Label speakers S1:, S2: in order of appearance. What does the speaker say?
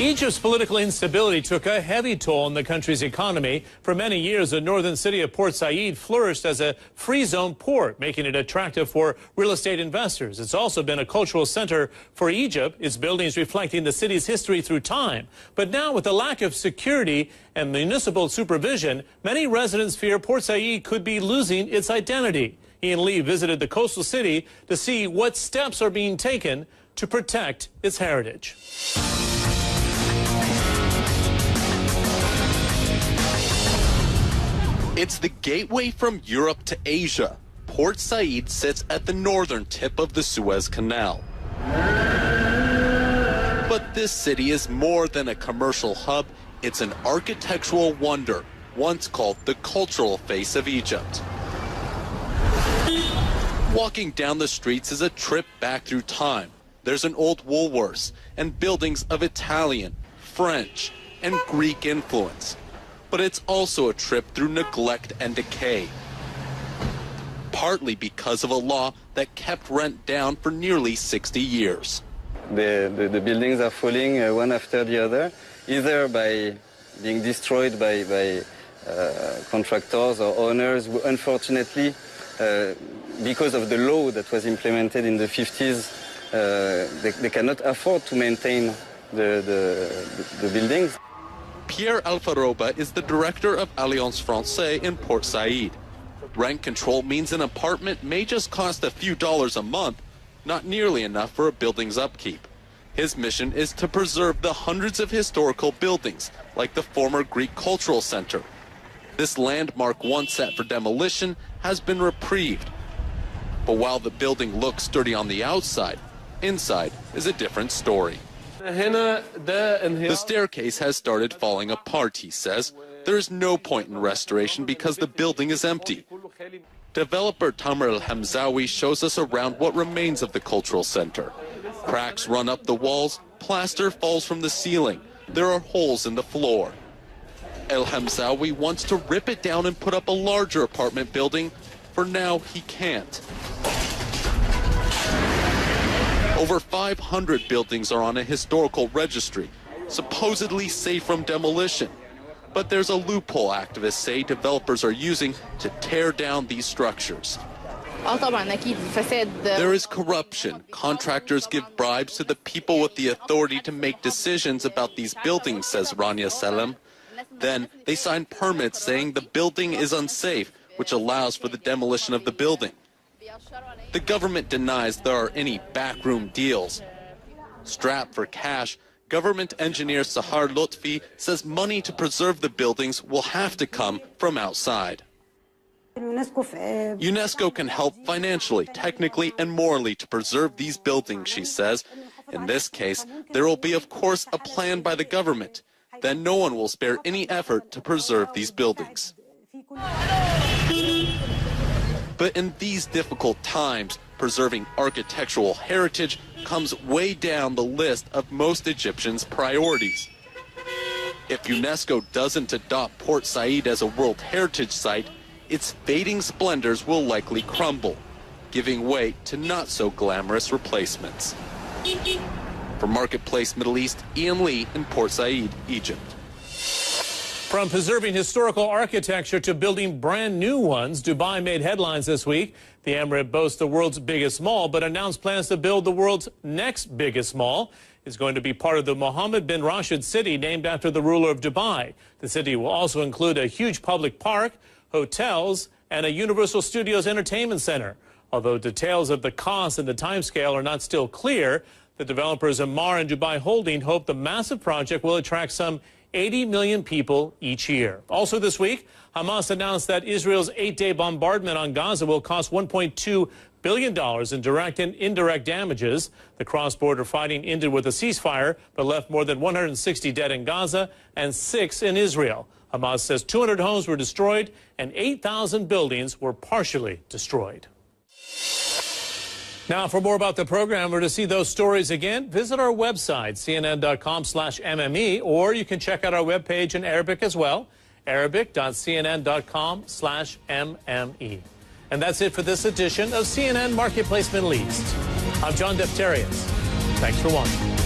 S1: Egypt's political instability took a heavy toll on the country's economy. For many years, the northern city of Port Said flourished as a free zone port, making it attractive for real estate investors. It's also been a cultural center for Egypt, its buildings reflecting the city's history through time. But now, with the lack of security and municipal supervision, many residents fear Port Said could be losing its identity. Ian Lee visited the coastal city to see what steps are being taken to protect its heritage.
S2: It's the gateway from Europe to Asia. Port Said sits at the northern tip of the Suez Canal. But this city is more than a commercial hub. It's an architectural wonder, once called the cultural face of Egypt. Walking down the streets is a trip back through time. There's an old Woolworths and buildings of Italian, French, and Greek influence. But it's also a trip through neglect and decay, partly because of a law that kept rent down for nearly 60 years.
S3: The buildings are falling one after the other, either by being destroyed by contractors or owners who, unfortunately, because of the law that was implemented in the 50s, they cannot afford to maintain the buildings.
S2: Pierre Alfaroba is the director of Alliance Francaise in Port Said. Rent control means an apartment may just cost a few dollars a month, not nearly enough for a building's upkeep. His mission is to preserve the hundreds of historical buildings, like the former Greek Cultural Center. This landmark, once set for demolition, has been reprieved. But while the building looks sturdy on the outside, inside is a different story. The staircase has started falling apart, he says. There is no point in restoration because the building is empty. Developer Tamer El-Hamzawi shows us around what remains of the cultural center. Cracks run up the walls, plaster falls from the ceiling. There are holes in the floor. El-Hamzawi wants to rip it down and put up a larger apartment building. For now, he can't. Over 500 buildings are on a historical registry, supposedly safe from demolition. But there's a loophole activists say developers are using to tear down these structures. There is corruption. Contractors give bribes to the people with the authority to make decisions about these buildings, says Rania Salem. Then they sign permits saying the building is unsafe, which allows for the demolition of the building. The government denies there are any backroom deals. Strapped for cash, government engineer Sahar Lotfi says money to preserve the buildings will have to come from outside. UNESCO can help financially, technically, and morally to preserve these buildings, she says. In this case, there will be, of course, a plan by the government. Then no one will spare any effort to preserve these buildings. But in these difficult times, preserving architectural heritage comes way down the list of most Egyptians' priorities. If UNESCO doesn't adopt Port Said as a World Heritage Site, its fading splendors will likely crumble, giving way to not-so-glamorous replacements. For Marketplace Middle East, Ian Lee in Port Said, Egypt.
S1: From preserving historical architecture to building brand new ones, Dubai made headlines this week. The emirate boasts the world's biggest mall, but announced plans to build the world's next biggest mall. It's going to be part of the Mohammed bin Rashid city, named after the ruler of Dubai. The city will also include a huge public park, hotels, and a Universal Studios entertainment center. Although details of the cost and the timescale are not still clear, the developers Emaar and Dubai Holding hope the massive project will attract some 80 million people each year. Also this week, Hamas announced that Israel's 8-day bombardment on Gaza will cost $1.2 billion in direct and indirect damages. The cross-border fighting ended with a ceasefire, but left more than 160 dead in Gaza and 6 in Israel. Hamas says 200 homes were destroyed and 8,000 buildings were partially destroyed. Now, for more about the program or to see those stories again, visit our website, cnn.com/MME, or you can check out our webpage in Arabic as well, arabic.cnn.com/MME. And that's it for this edition of CNN Marketplace Middle East. I'm John Defterios. Thanks for watching.